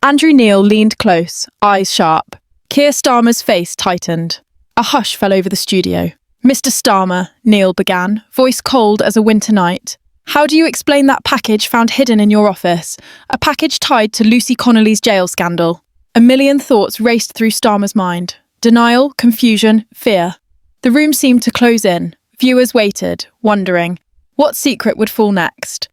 Andrew Neil leaned close, eyes sharp. Keir Starmer's face tightened. A hush fell over the studio. "Mr. Starmer," Neil began, voice cold as a winter night. "How do you explain that package found hidden in your office? A package tied to Lucy Connolly's jail scandal." A million thoughts raced through Starmer's mind. Denial, confusion, fear. The room seemed to close in. Viewers waited, wondering, what secret would fall next?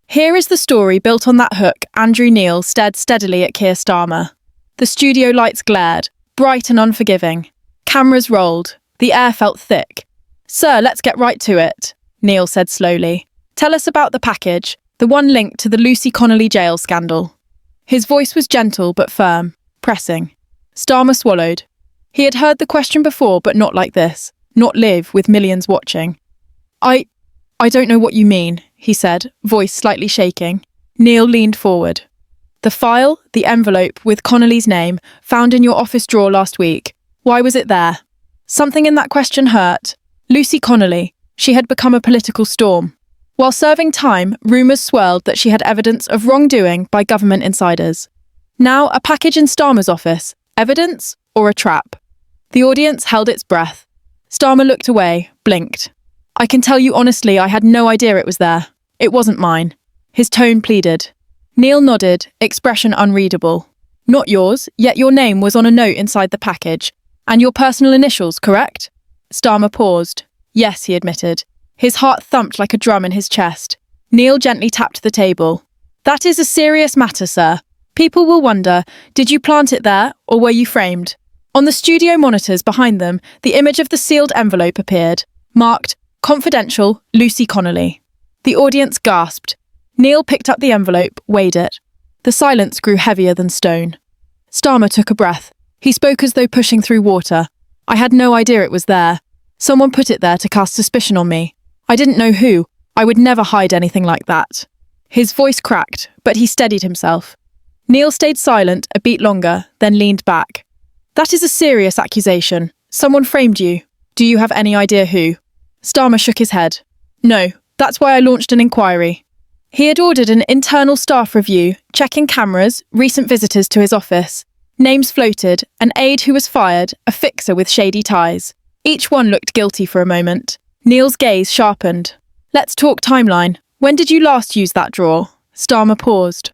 Here is the story built on that hook. Andrew Neil stared steadily at Keir Starmer. The studio lights glared, bright and unforgiving. Cameras rolled. The air felt thick. "Sir, let's get right to it," Neil said slowly. "Tell us about the package, the one linked to the Lucy Connolly jail scandal." His voice was gentle but firm, pressing. Starmer swallowed. He had heard the question before, but not like this. Not live with millions watching. I don't know what you mean," he said, voice slightly shaking. Neil leaned forward. "The file, the envelope with Connolly's name, found in your office drawer last week. Why was it there?" Something in that question hurt. Lucy Connolly. She had become a political storm. While serving time, rumours swirled that she had evidence of wrongdoing by government insiders. Now, a package in Starmer's office. Evidence or a trap? The audience held its breath. Starmer looked away, blinked. "I can tell you honestly, I had no idea it was there. It wasn't mine." His tone pleaded. Neil nodded, expression unreadable. "Not yours, yet your name was on a note inside the package. And your personal initials, correct?" Starmer paused. "Yes," he admitted. His heart thumped like a drum in his chest. Neil gently tapped the table. "That is a serious matter, sir. People will wonder, did you plant it there, or were you framed?" On the studio monitors behind them, the image of the sealed envelope appeared, marked, "Confidential, Lucy Connolly." The audience gasped. Neil picked up the envelope, weighed it. The silence grew heavier than stone. Starmer took a breath. He spoke as though pushing through water. "I had no idea it was there. Someone put it there to cast suspicion on me. I didn't know who. I would never hide anything like that." His voice cracked, but he steadied himself. Neil stayed silent a beat longer, then leaned back. "That is a serious accusation. Someone framed you. Do you have any idea who?" Starmer shook his head. "No, that's why I launched an inquiry." He had ordered an internal staff review, checking cameras, recent visitors to his office. Names floated, an aide who was fired, a fixer with shady ties. Each one looked guilty for a moment. Neil's gaze sharpened. "Let's talk timeline. When did you last use that drawer?" Starmer paused.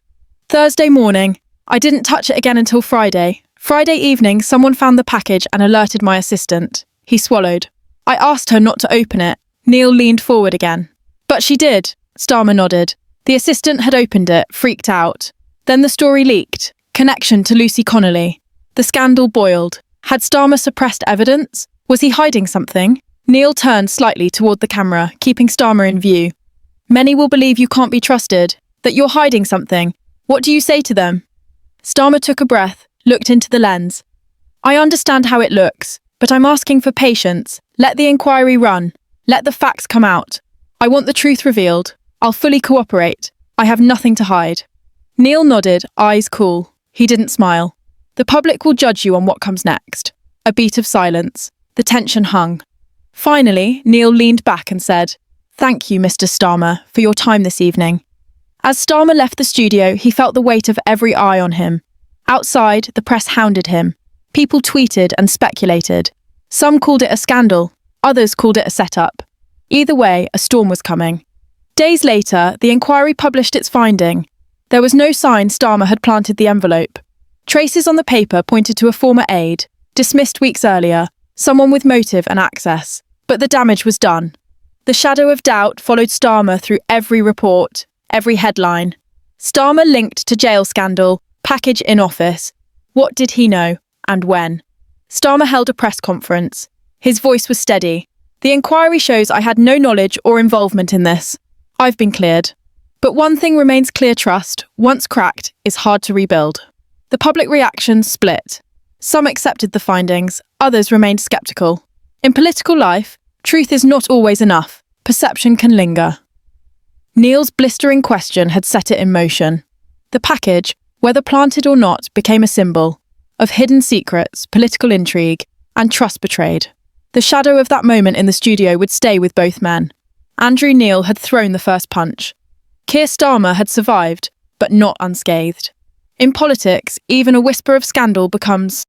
"Thursday morning. I didn't touch it again until Friday. Friday evening, someone found the package and alerted my assistant." He swallowed. "I asked her not to open it." Neil leaned forward again. "But she did." Starmer nodded. The assistant had opened it, freaked out. Then the story leaked. Connection to Lucy Connolly. The scandal boiled. Had Starmer suppressed evidence? Was he hiding something? Neil turned slightly toward the camera, keeping Starmer in view. "Many will believe you can't be trusted, that you're hiding something. What do you say to them?" Starmer took a breath, looked into the lens. "I understand how it looks, but I'm asking for patience. Let the inquiry run. Let the facts come out. I want the truth revealed. I'll fully cooperate. I have nothing to hide." Neil nodded, eyes cool. He didn't smile. "The public will judge you on what comes next." A beat of silence. The tension hung. Finally, Neil leaned back and said, "Thank you, Mr. Starmer, for your time this evening." As Starmer left the studio, he felt the weight of every eye on him. Outside, the press hounded him. People tweeted and speculated. Some called it a scandal. Others called it a setup. Either way, a storm was coming. Days later, the inquiry published its finding. There was no sign Starmer had planted the envelope. Traces on the paper pointed to a former aide, dismissed weeks earlier, someone with motive and access. But the damage was done. The shadow of doubt followed Starmer through every report, every headline. Starmer linked to jail scandal, package in office. What did he know, and when? Starmer held a press conference. His voice was steady. "The inquiry shows I had no knowledge or involvement in this. I've been cleared. But one thing remains clear: trust, once cracked, is hard to rebuild." The public reaction split. Some accepted the findings, others remained skeptical. In political life, truth is not always enough. Perception can linger. Neil's blistering question had set it in motion. The package, whether planted or not, became a symbol of hidden secrets, political intrigue, and trust betrayed. The shadow of that moment in the studio would stay with both men. Andrew Neil had thrown the first punch. Keir Starmer had survived, but not unscathed. In politics, even a whisper of scandal becomes